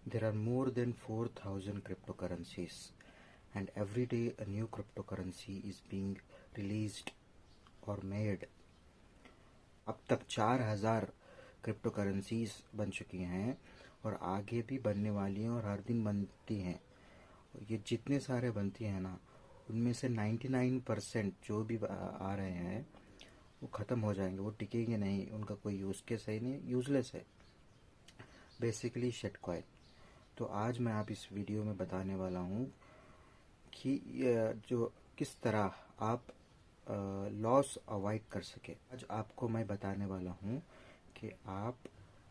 There are more than 4,000 cryptocurrencies, and every day a new cryptocurrency is being released or made. अब तक 4,000 cryptocurrencies बन चुकी हैं और आगे भी बनने वाली हैं और हर दिन बनती हैं। ये जितने सारे बनती हैं ना, उनमें से 99% जो भी आ रहे हैं वो ख़त्म हो जाएंगे, वो टिकेंगे नहीं, उनका कोई यूज़ केस है नहीं, यूज़लेस है बेसिकली शिट कॉइन। तो आज मैं आप इस वीडियो में बताने वाला हूँ कि जो किस तरह आप लॉस अवॉइड कर सके। आज आपको मैं बताने वाला हूँ कि आप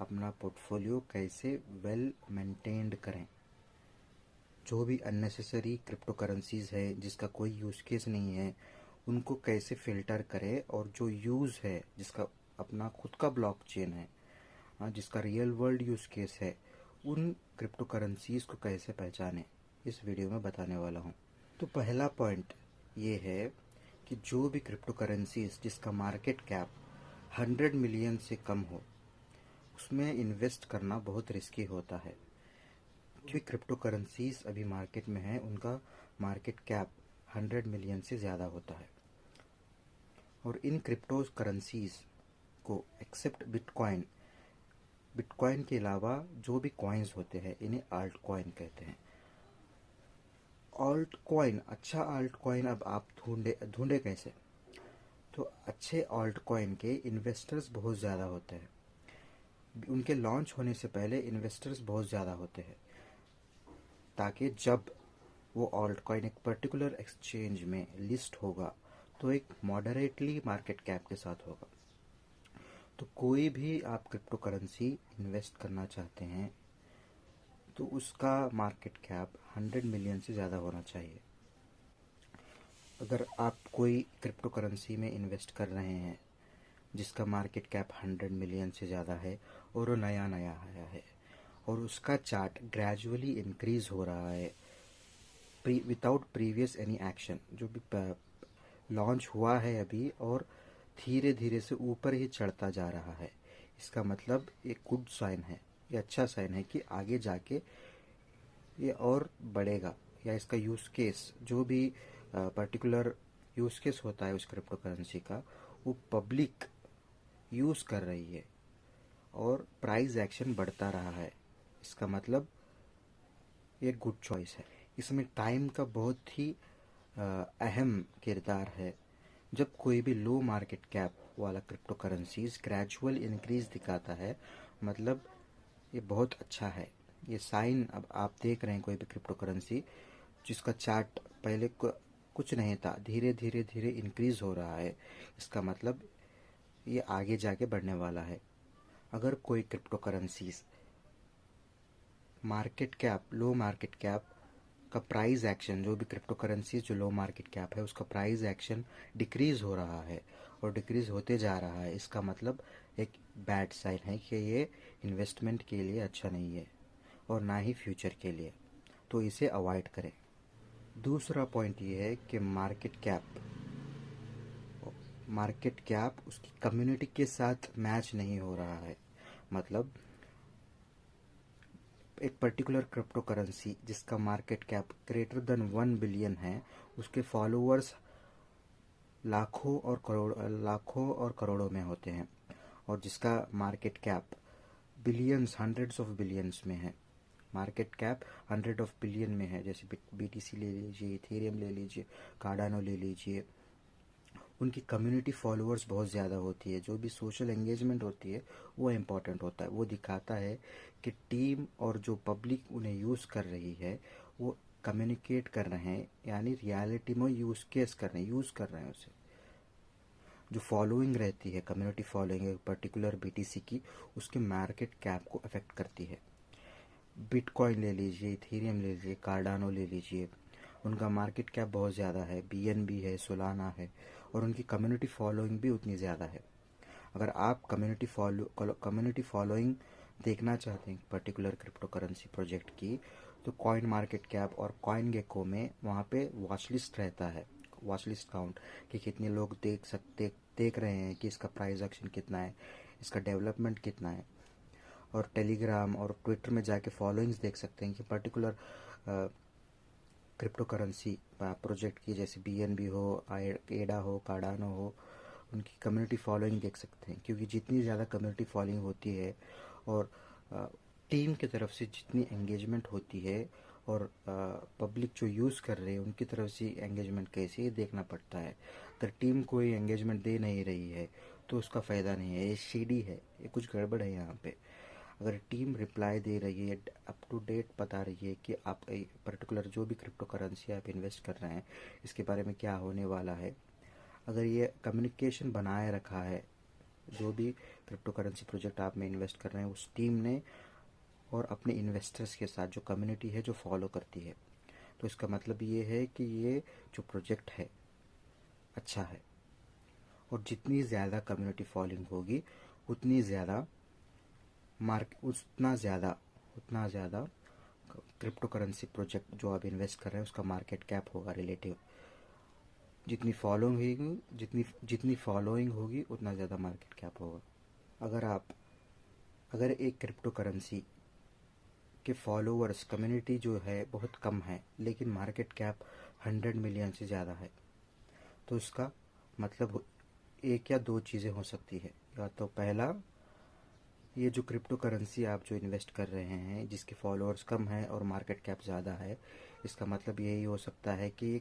अपना पोर्टफोलियो कैसे वेल मेंटेन्ड करें। जो भी अननेसेसरी क्रिप्टो करेंसीज है जिसका कोई यूज़ केस नहीं है, उनको कैसे फ़िल्टर करें, और जो यूज़ है जिसका अपना खुद का ब्लॉकचेन है, जिसका रियल वर्ल्ड यूज़ केस है, उन क्रिप्टो करेंसीज को कैसे पहचानें, इस वीडियो में बताने वाला हूँ। तो पहला पॉइंट ये है कि जो भी क्रिप्टो करेंसीज जिसका मार्केट कैप 100 मिलियन से कम हो, उसमें इन्वेस्ट करना बहुत रिस्की होता है, क्योंकि क्रिप्टो करेंसीज अभी मार्केट में है, उनका मार्केट कैप 100 मिलियन से ज़्यादा होता है। और इन क्रिप्टो करेंसीज को एक्सेप्ट बिटकॉइन, बिटकॉइन के अलावा जो भी कॉइन्स होते हैं, इन्हें आल्ट कॉइन कहते हैं। ऑल्ट कॉइन, अच्छा ऑल्ट कॉइन अब आप ढूंढे कैसे? तो अच्छे ऑल्ट कॉइन के इन्वेस्टर्स बहुत ज़्यादा होते हैं, उनके लॉन्च होने से पहले इन्वेस्टर्स बहुत ज़्यादा होते हैं, ताकि जब वो ऑल्ट कॉइन एक पर्टिकुलर एक्सचेंज में लिस्ट होगा तो एक मॉडरेटली मार्केट कैप के साथ होगा। तो कोई भी आप क्रिप्टो करेंसी इन्वेस्ट करना चाहते हैं तो उसका मार्केट कैप 100 मिलियन से ज़्यादा होना चाहिए। अगर आप कोई क्रिप्टो करेंसी में इन्वेस्ट कर रहे हैं जिसका मार्केट कैप 100 मिलियन से ज़्यादा है और वो नया नया आया है और उसका चार्ट ग्रेजुअली इंक्रीज हो रहा है विदाउट प्रीवियस एनी एक्शन, जो भी लॉन्च हुआ है अभी और धीरे धीरे से ऊपर ही चढ़ता जा रहा है, इसका मतलब ये गुड साइन है, ये अच्छा साइन है कि आगे जाके ये और बढ़ेगा, या इसका यूज़ केस, जो भी पर्टिकुलर यूज़ केस होता है उस क्रिप्टो करेंसी का, वो पब्लिक यूज़ कर रही है और प्राइस एक्शन बढ़ता रहा है, इसका मतलब ये गुड चॉइस है। इसमें टाइम का बहुत ही अहम किरदार है। जब कोई भी लो मार्केट कैप वाला क्रिप्टो करेंसीज ग्रेजुअल इंक्रीज दिखाता है, मतलब ये बहुत अच्छा है, ये साइन। अब आप देख रहे हैं कोई भी क्रिप्टो करेंसी जिसका चार्ट पहले कुछ नहीं था, धीरे धीरे धीरे इंक्रीज हो रहा है, इसका मतलब ये आगे जाके बढ़ने वाला है। अगर कोई क्रिप्टो करेंसीज मार्केट कैप, लो मार्केट कैप का प्राइस एक्शन, जो भी क्रिप्टो करेंसी जो लो मार्केट कैप है उसका प्राइस एक्शन डिक्रीज हो रहा है और डिक्रीज होते जा रहा है, इसका मतलब एक बैड साइन है कि ये इन्वेस्टमेंट के लिए अच्छा नहीं है और ना ही फ्यूचर के लिए, तो इसे अवॉइड करें। दूसरा पॉइंट ये है कि मार्केट कैप उसकी कम्युनिटी के साथ मैच नहीं हो रहा है। मतलब एक पर्टिकुलर क्रिप्टो करेंसी जिसका market cap greater than 1 billion है, उसके फॉलोअर्स लाखों और करोड़ों में होते हैं, और जिसका market cap billions, hundreds of billions में है, मार्केट कैप 100 ऑफ बिलियन में है, जैसे बीटीसी ले लीजिए, इथेरियम ले लीजिए, कार्डानो ले लीजिए, उनकी कम्युनिटी फॉलोअर्स बहुत ज़्यादा होती है, जो भी सोशल एंगेजमेंट होती है वो इम्पॉर्टेंट होता है, वो दिखाता है कि टीम और जो पब्लिक उन्हें यूज़ कर रही है वो कम्युनिकेट कर रहे हैं, यानी रियलिटी में यूज़ केस कर रहे हैं, यूज़ कर रहे हैं उसे। जो फॉलोइंग रहती है, कम्युनिटी फॉलोइंग एक पर्टिकुलर बीटीसी की, उसके मार्केट कैप को अफेक्ट करती है। बिटकॉइन ले लीजिए, इथेरियम ले लीजिए, कार्डानो ले लीजिए, उनका मार्केट कैप बहुत ज़्यादा है, बीएनबी है, सोलाना है, और उनकी कम्युनिटी फॉलोइंग भी उतनी ज़्यादा है। अगर आप कम्युनिटी फॉलोइंग देखना चाहते हैं पर्टिकुलर क्रिप्टो करेंसी प्रोजेक्ट की, तो कॉइन मार्केट कैप और कॉइन गेको में वहाँ पे वॉच लिस्ट रहता है, वॉच लिस्ट काउंट, कि कितने लोग देख रहे हैं कि इसका प्राइस एक्शन कितना है, इसका डेवलपमेंट कितना है। और टेलीग्राम और ट्विटर में जाके फॉलोइंग्स देख सकते हैं कि पर्टिकुलर क्रिप्टो करेंसी प्रोजेक्ट की, जैसे बीएनबी हो, एडा हो, कार्डानो हो, उनकी कम्युनिटी फॉलोइंग देख सकते हैं। क्योंकि जितनी ज़्यादा कम्युनिटी फॉलोइंग होती है और टीम की तरफ से जितनी एंगेजमेंट होती है और पब्लिक जो यूज़ कर रहे हैं उनकी तरफ से एंगेजमेंट कैसी है देखना पड़ता है। अगर टीम कोई एंगेजमेंट दे नहीं रही है तो उसका फ़ायदा नहीं है, ये शेडी है, ये कुछ गड़बड़ है यहाँ पे। अगर टीम रिप्लाई दे रही है, अप टू डेट बता रही है कि आप पर्टिकुलर जो भी क्रिप्टो करेंसी आप इन्वेस्ट कर रहे हैं इसके बारे में क्या होने वाला है, अगर ये कम्युनिकेशन बनाए रखा है जो भी क्रिप्टो करेंसी प्रोजेक्ट आप में इन्वेस्ट कर रहे हैं उस टीम ने और अपने इन्वेस्टर्स के साथ जो कम्युनिटी है जो फॉलो करती है, तो इसका मतलब ये है कि ये जो प्रोजेक्ट है अच्छा है। और जितनी ज़्यादा कम्युनिटी फॉलोइंग होगी उतनी ज़्यादा उतना ज़्यादा क्रिप्टो करेंसी प्रोजेक्ट जो आप इन्वेस्ट कर रहे हैं उसका मार्केट कैप होगा रिलेटिव। जितनी फॉलोइंग होगी उतना ज़्यादा मार्केट कैप होगा। अगर एक क्रिप्टो करेंसी के फॉलोअर्स कम्युनिटी जो है बहुत कम है लेकिन मार्केट कैप 100 मिलियन से ज़्यादा है, तो इसका मतलब एक या दो चीज़ें हो सकती है। या तो पहला, ये जो क्रिप्टो करेंसी आप जो इन्वेस्ट कर रहे हैं जिसके फॉलोअर्स कम है और मार्केट कैप ज़्यादा है, इसका मतलब यही हो सकता है कि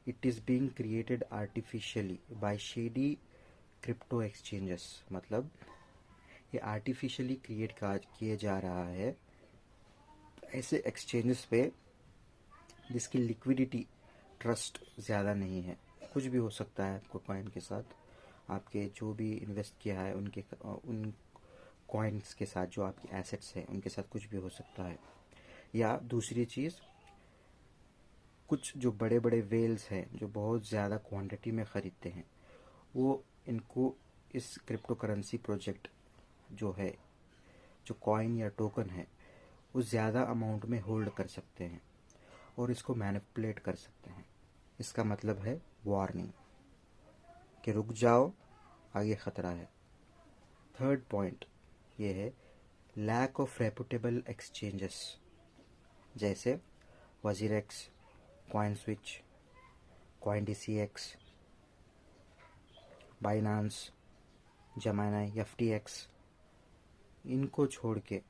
it is being created artificially by shady crypto exchanges. मतलब ये आर्टिफिशियली क्रिएट किए जा रहा है ऐसे एक्सचेंजेस पे जिसकी लिक्विडिटी ट्रस्ट ज़्यादा नहीं है। कुछ भी हो सकता है आपको कॉइन के साथ, आपके जो भी इन्वेस्ट किया है उन कॉइन्स के साथ, जो आपकी एसेट्स हैं उनके साथ कुछ भी हो सकता है। या दूसरी चीज़, कुछ जो बड़े बड़े वेल्स हैं जो बहुत ज़्यादा क्वांटिटी में ख़रीदते हैं वो इनको इस क्रिप्टो करेंसी प्रोजेक्ट जो है, जो कॉइन या टोकन है, वो ज़्यादा अमाउंट में होल्ड कर सकते हैं और इसको मैनिपुलेट कर सकते हैं। इसका मतलब है वार्निंग कि रुक जाओ, आगे ख़तरा है। थर्ड पॉइंट ये है लैक ऑफ रेपुटेबल एक्सचेंजेस, जैसे WazirX, CoinSwitch, CoinDCX, Binance, जमानाई, एफटीएक्स। इनको छोड़ के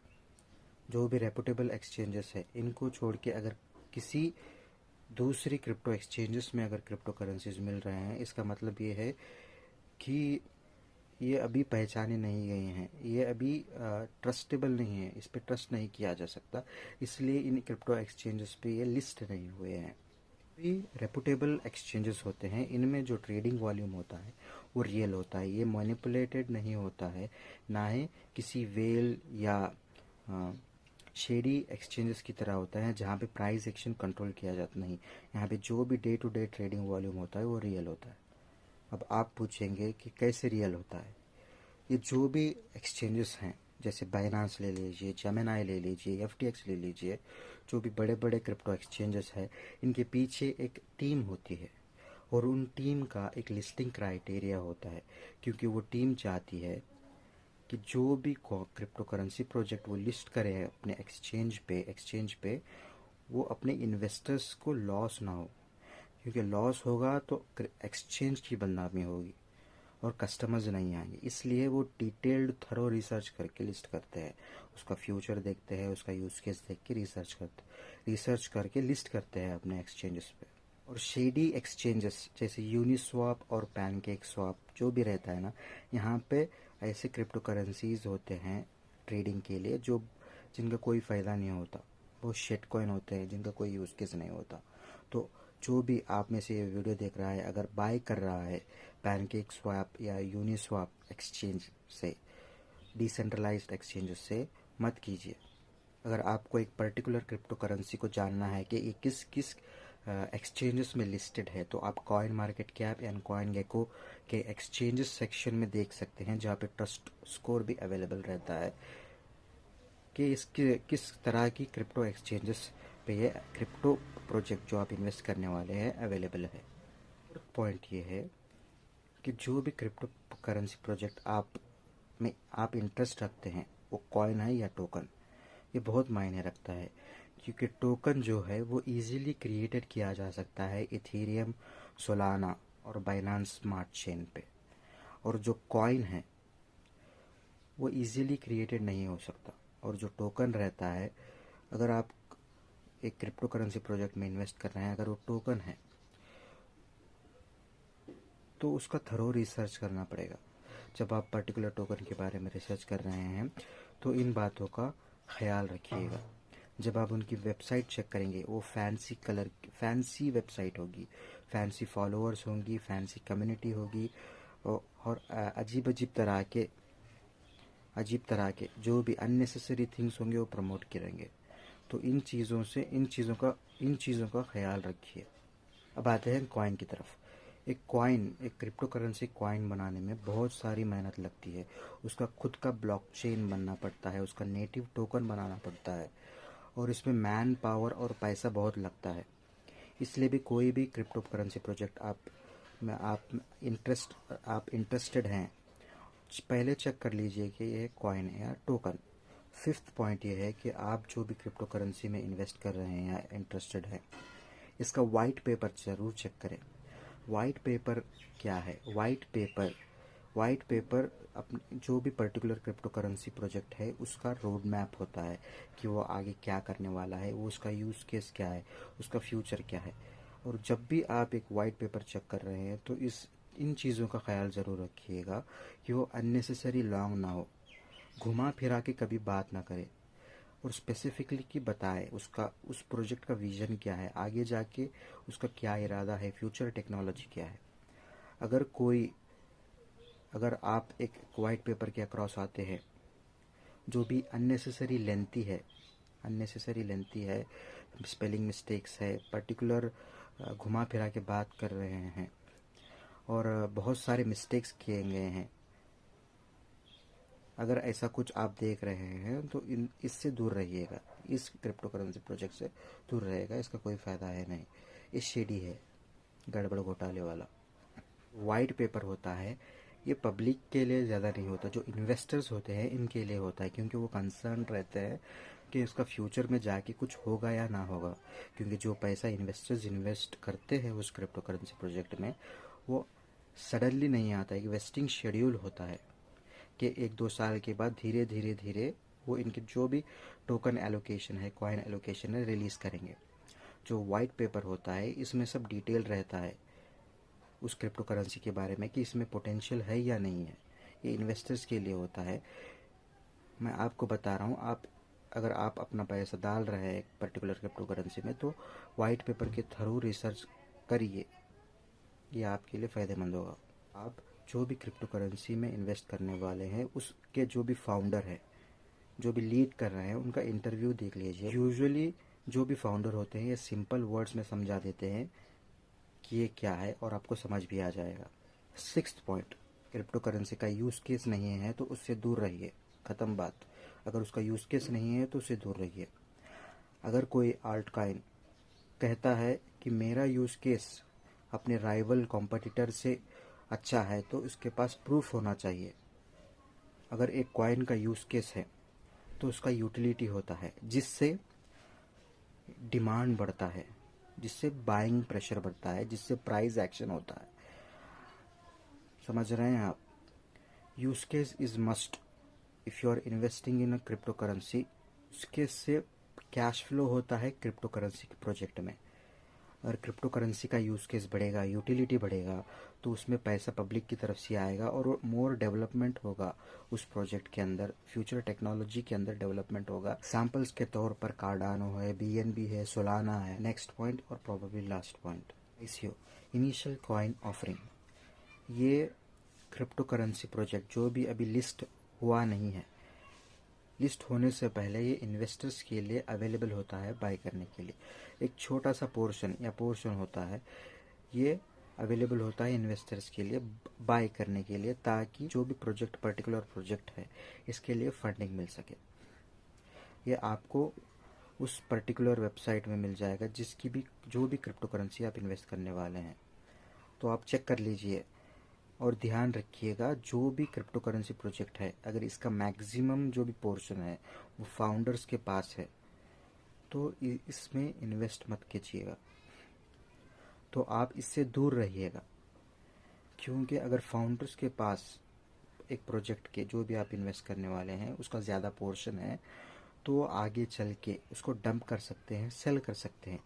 जो भी रेपुटेबल एक्सचेंजेस है इनको छोड़ के अगर किसी दूसरी क्रिप्टो एक्सचेंजेस में अगर क्रिप्टो करेंसीज मिल रहे हैं, इसका मतलब ये है कि ये अभी पहचाने नहीं गए हैं, ये अभी ट्रस्टेबल नहीं है, इस पर ट्रस्ट नहीं किया जा सकता, इसलिए इन क्रिप्टो एक्सचेंजेस पे ये लिस्ट नहीं हुए हैं। भी रेपुटेबल एक्सचेंजेस होते हैं, इनमें जो ट्रेडिंग वॉल्यूम होता है वो रियल होता है, ये मैनिपुलेटेड नहीं होता है, ना ही किसी वेल या शेडी एक्सचेंजेस की तरह होता है जहाँ पे प्राइस एक्शन कंट्रोल किया जाता नहीं। यहाँ पे जो भी day to day trading volume होता है वो रियल होता है। अब आप पूछेंगे कि कैसे रियल होता है। ये जो भी एक्सचेंजेस हैं, जैसे बाइनांस ले लीजिए, जेमिनाई ले लीजिए, एफटीएक्स ले लीजिए, जो भी बड़े बड़े क्रिप्टो एक्सचेंजेस हैं, इनके पीछे एक टीम होती है और उन टीम का एक लिस्टिंग क्राइटेरिया होता है, क्योंकि वो टीम चाहती है कि जो भी क्रिप्टो करेंसी प्रोजेक्ट वो लिस्ट करे अपने एक्सचेंज पे वो अपने इन्वेस्टर्स को लॉस ना हो, क्योंकि लॉस होगा तो एक्सचेंज की बदनामी होगी और कस्टमर्स नहीं आएंगे। इसलिए वो डिटेल्ड थरो रिसर्च करके लिस्ट करते हैं, उसका फ्यूचर देखते हैं, उसका यूज़ केस देख के रिसर्च करके लिस्ट करते हैं अपने एक्सचेंजेस पे। और शेडी एक्सचेंजेस जैसे यूनिस्वैप और पैनकेक स्वैप जो भी रहता है ना, यहाँ पे ऐसे क्रिप्टो करेंसीज होते हैं ट्रेडिंग के लिए जिनका कोई फ़ायदा नहीं होता, वो शिट कॉइन होते हैं जिनका कोई यूज़ केस नहीं होता। तो जो भी आप में से ये वीडियो देख रहा है, अगर बाय कर रहा है पैनकेक स्वैप या यूनिस्वैप एक्सचेंज से, डिसेंट्रलाइज्ड एक्सचेंजेस से मत कीजिए। अगर आपको एक पर्टिकुलर क्रिप्टो करेंसी को जानना है कि ये किस किस एक्सचेंजेस में लिस्टेड है, तो आप कॉइन मार्केट कैप या कॉइन गेको के एक्सचेंजेस सेक्शन में देख सकते हैं, जहाँ पे ट्रस्ट स्कोर भी अवेलेबल रहता है कि इसके किस तरह की क्रिप्टो एक्सचेंजेस पे ये क्रिप्टो प्रोजेक्ट जो आप इन्वेस्ट करने वाले हैं अवेलेबल है। पॉइंट ये है कि जो भी क्रिप्टो करेंसी प्रोजेक्ट आप इंटरेस्ट रखते हैं वो कॉइन है या टोकन, ये बहुत मायने रखता है। क्योंकि टोकन जो है वो इजीली क्रिएटेड किया जा सकता है इथेरियम, सोलाना और बाइनेंस स्मार्ट चेन पे, और जो कॉइन है वो इजीली क्रिएटेड नहीं हो सकता। और जो टोकन रहता है, अगर आप एक क्रिप्टो करेंसी प्रोजेक्ट में इन्वेस्ट कर रहे हैं, अगर वो टोकन है तो उसका थरो रिसर्च करना पड़ेगा। जब आप पर्टिकुलर टोकन के बारे में रिसर्च कर रहे हैं तो इन बातों का ख्याल रखिएगा। जब आप उनकी वेबसाइट चेक करेंगे, वो फैंसी वेबसाइट होगी, फैंसी फॉलोअर्स होंगी, फैंसी कम्युनिटी होगी, और अजीब तरह के जो भी अननेसेसरी थिंग्स होंगे वो प्रमोट करेंगे। तो इन चीज़ों का ख्याल रखिए। अब आते हैं कॉइन की तरफ। एक क्रिप्टो करेंसी कॉइन बनाने में बहुत सारी मेहनत लगती है। उसका खुद का ब्लॉकचेन बनना पड़ता है, उसका नेटिव टोकन बनाना पड़ता है, और इसमें मैन पावर और पैसा बहुत लगता है। इसलिए भी कोई भी क्रिप्टो करेंसी प्रोजेक्ट आप इंटरेस्टेड हैं, पहले चेक कर लीजिए कि ये कॉइन है या टोकन। फिफ्थ पॉइंट ये है कि आप जो भी क्रिप्टो करेंसी में इन्वेस्ट कर रहे हैं या इंटरेस्टेड हैं, इसका वाइट पेपर ज़रूर चेक करें। वाइट पेपर क्या है? वाइट पेपर अपने जो भी पर्टिकुलर क्रिप्टो करेंसी प्रोजेक्ट है उसका रोड मैप होता है कि वो आगे क्या करने वाला है, वो उसका यूज़ केस क्या है, उसका फ्यूचर क्या है। और जब भी आप एक वाइट पेपर चेक कर रहे हैं तो इन चीज़ों का ख्याल ज़रूर रखिएगा कि वो अननेसेसरी लॉन्ग ना हो, घुमा फिरा के कभी बात ना करे, और स्पेसिफिकली कि बताए उस प्रोजेक्ट का विजन क्या है, आगे जाके उसका क्या इरादा है, फ्यूचर टेक्नोलॉजी क्या है। अगर आप एक वाइट पेपर के अक्रॉस आते हैं जो भी अननेसेसरी लेंथी है, स्पेलिंग मिस्टेक्स है, पर्टिकुलर घुमा फिरा के बात कर रहे हैं, और बहुत सारे मिस्टेक्स किए गए हैं, अगर ऐसा कुछ आप देख रहे हैं तो इससे दूर रहिएगा। इस क्रिप्टो करेंसी प्रोजेक्ट से दूर रहेगा, इसका कोई फ़ायदा है नहीं। ये शेडी है, गड़बड़ घोटाले वाला। वाइट पेपर होता है, ये पब्लिक के लिए ज़्यादा नहीं होता, जो इन्वेस्टर्स होते हैं इनके लिए होता है, क्योंकि वो कंसर्न रहते हैं कि इसका फ्यूचर में जाके कुछ होगा या ना होगा। क्योंकि जो पैसा इन्वेस्टर्स इन्वेस्ट करते हैं उस क्रिप्टो करेंसी प्रोजेक्ट में, वो सडनली नहीं आता है, एक वेस्टिंग शेड्यूल होता है कि 1-2 साल के बाद धीरे धीरे धीरे वो इनके जो भी टोकन एलोकेशन है, कॉइन एलोकेशन है, रिलीज़ करेंगे। जो वाइट पेपर होता है इसमें सब डिटेल रहता है उस क्रिप्टो करेंसी के बारे में कि इसमें पोटेंशियल है या नहीं है। ये इन्वेस्टर्स के लिए होता है। मैं आपको बता रहा हूँ, अगर आप अपना पैसा डाल रहे हैं एक पर्टिकुलर क्रिप्टो करेंसी में तो वाइट पेपर के थ्रू रिसर्च करिए, ये आपके लिए फ़ायदेमंद होगा। आप जो भी क्रिप्टो करेंसी में इन्वेस्ट करने वाले हैं उसके जो भी फाउंडर है, जो भी लीड कर रहे हैं, उनका इंटरव्यू देख लीजिए। यूजुअली जो भी फाउंडर होते हैं ये सिंपल वर्ड्स में समझा देते हैं कि ये क्या है, और आपको समझ भी आ जाएगा। सिक्स्थ पॉइंट, क्रिप्टो करेंसी का यूज़ केस नहीं है तो उससे दूर रहिए, ख़त्म बात। अगर उसका यूज़ केस नहीं है तो उससे दूर रहिए। अगर कोई आल्ट कॉइन कहता है कि मेरा यूज़ केस अपने राइवल कॉम्पिटिटर से अच्छा है तो उसके पास प्रूफ होना चाहिए। अगर एक कॉइन का यूज़ केस है तो उसका यूटिलिटी होता है, जिससे डिमांड बढ़ता है, जिससे बाइंग प्रेशर बढ़ता है, जिससे प्राइस एक्शन होता है। समझ रहे हैं आप? Use case is must if you are investing in a crypto currency. उसके से कैश फ्लो होता है क्रिप्टो करेंसी के प्रोजेक्ट में। अगर क्रिप्टो करेंसी का यूज़ केस बढ़ेगा, यूटिलिटी बढ़ेगा, तो उसमें पैसा पब्लिक की तरफ से आएगा और मोर डेवलपमेंट होगा उस प्रोजेक्ट के अंदर, फ्यूचर टेक्नोलॉजी के अंदर डेवलपमेंट होगा। सैम्पल्स के तौर पर कार्डानो है, BNB है, सोलाना है। नेक्स्ट पॉइंट और probably last point, ICO, initial coin offering. ये क्रिप्टो करेंसी प्रोजेक्ट जो भी अभी लिस्ट हुआ नहीं है, लिस्ट होने से पहले ये इन्वेस्टर्स के लिए अवेलेबल होता है बाय करने के लिए। एक छोटा सा पोर्शन होता है, ये अवेलेबल होता है इन्वेस्टर्स के लिए बाय करने के लिए, ताकि जो भी पर्टिकुलर प्रोजेक्ट है इसके लिए फंडिंग मिल सके। ये आपको उस पर्टिकुलर वेबसाइट में मिल जाएगा जो भी क्रिप्टो करेंसी आप इन्वेस्ट करने वाले हैं। तो आप चेक कर लीजिए और ध्यान रखिएगा, जो भी क्रिप्टो करेंसी प्रोजेक्ट है, अगर इसका मैक्सिमम जो भी पोर्शन है वो फाउंडर्स के पास है तो इसमें इन्वेस्ट मत कीजिएगा, तो आप इससे दूर रहिएगा। क्योंकि अगर फाउंडर्स के पास एक प्रोजेक्ट के जो भी आप इन्वेस्ट करने वाले हैं उसका ज़्यादा पोर्शन है तो वो आगे चल के उसको डंप कर सकते हैं, सेल कर सकते हैं,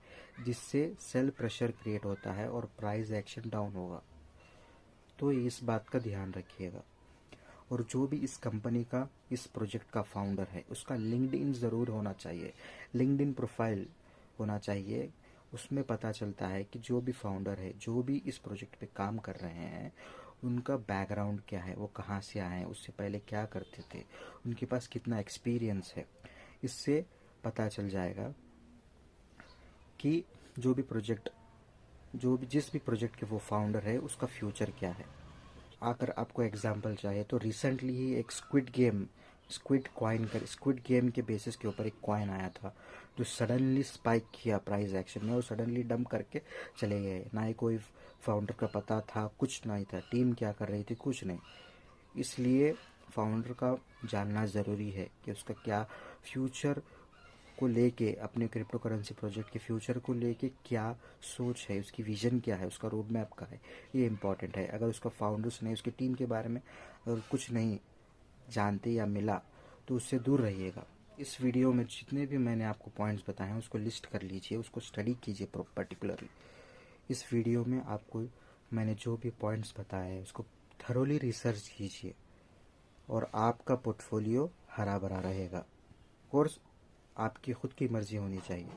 जिससे सेल प्रेशर क्रिएट होता है और प्राइस एक्शन डाउन होगा। तो इस बात का ध्यान रखिएगा। और जो भी इस कंपनी का, इस प्रोजेक्ट का फाउंडर है, उसका लिंक्डइन ज़रूर होना चाहिए, लिंक्डइन प्रोफाइल होना चाहिए। उसमें पता चलता है कि जो भी फाउंडर है, जो भी इस प्रोजेक्ट पे काम कर रहे हैं, उनका बैकग्राउंड क्या है, वो कहाँ से आए हैं, उससे पहले क्या करते थे, उनके पास कितना एक्सपीरियंस है। इससे पता चल जाएगा कि जो भी प्रोजेक्ट, जिस भी प्रोजेक्ट के वो फाउंडर है उसका फ्यूचर क्या है। अगर आपको एग्जांपल चाहिए तो रिसेंटली ही एक स्क्विड गेम के बेसिस के ऊपर एक कॉइन आया था जो सडनली स्पाइक किया प्राइस एक्शन में और सडनली डंप करके चले गए। ना ही कोई फाउंडर का पता था, कुछ नहीं था, टीम क्या कर रही थी, कुछ नहीं। इसलिए फाउंडर का जानना ज़रूरी है कि उसका क्या फ्यूचर को लेके, अपने क्रिप्टो करेंसी प्रोजेक्ट के फ्यूचर को लेके क्या सोच है, उसकी विजन क्या है, उसका रोड मैप का है, ये इम्पॉर्टेंट है। अगर उसका फाउंडर्स नहीं, उसकी टीम के बारे में अगर कुछ नहीं जानते या मिला तो उससे दूर रहिएगा। इस वीडियो में जितने भी मैंने आपको पॉइंट्स बताए हैं उसको लिस्ट कर लीजिए, उसको स्टडी कीजिए पर्टिकुलरली। इस वीडियो में आपको मैंने जो भी पॉइंट्स बताए हैं उसको थरोली रिसर्च कीजिए और आपका पोर्टफोलियो हरा भरा रहेगा। कोर्स आपकी खुद की मर्जी होनी चाहिए।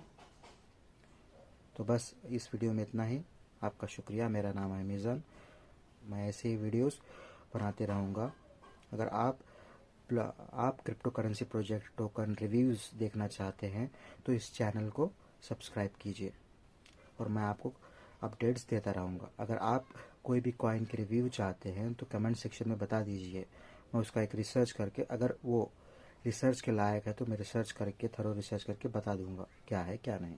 तो बस इस वीडियो में इतना ही। आपका शुक्रिया। मेरा नाम है मीज़ान। मैं ऐसे ही वीडियोस बनाते रहूँगा। अगर आप crypto currency project token reviews देखना चाहते हैं तो इस चैनल को सब्सक्राइब कीजिए और मैं आपको अपडेट्स देता रहूँगा। अगर आप कोई भी कॉइन के रिव्यू चाहते हैं तो कमेंट सेक्शन में बता दीजिए, मैं उसका एक रिसर्च करके, अगर वो रिसर्च के लायक है तो मैं रिसर्च करके, थरो रिसर्च करके बता दूंगा क्या है क्या नहीं।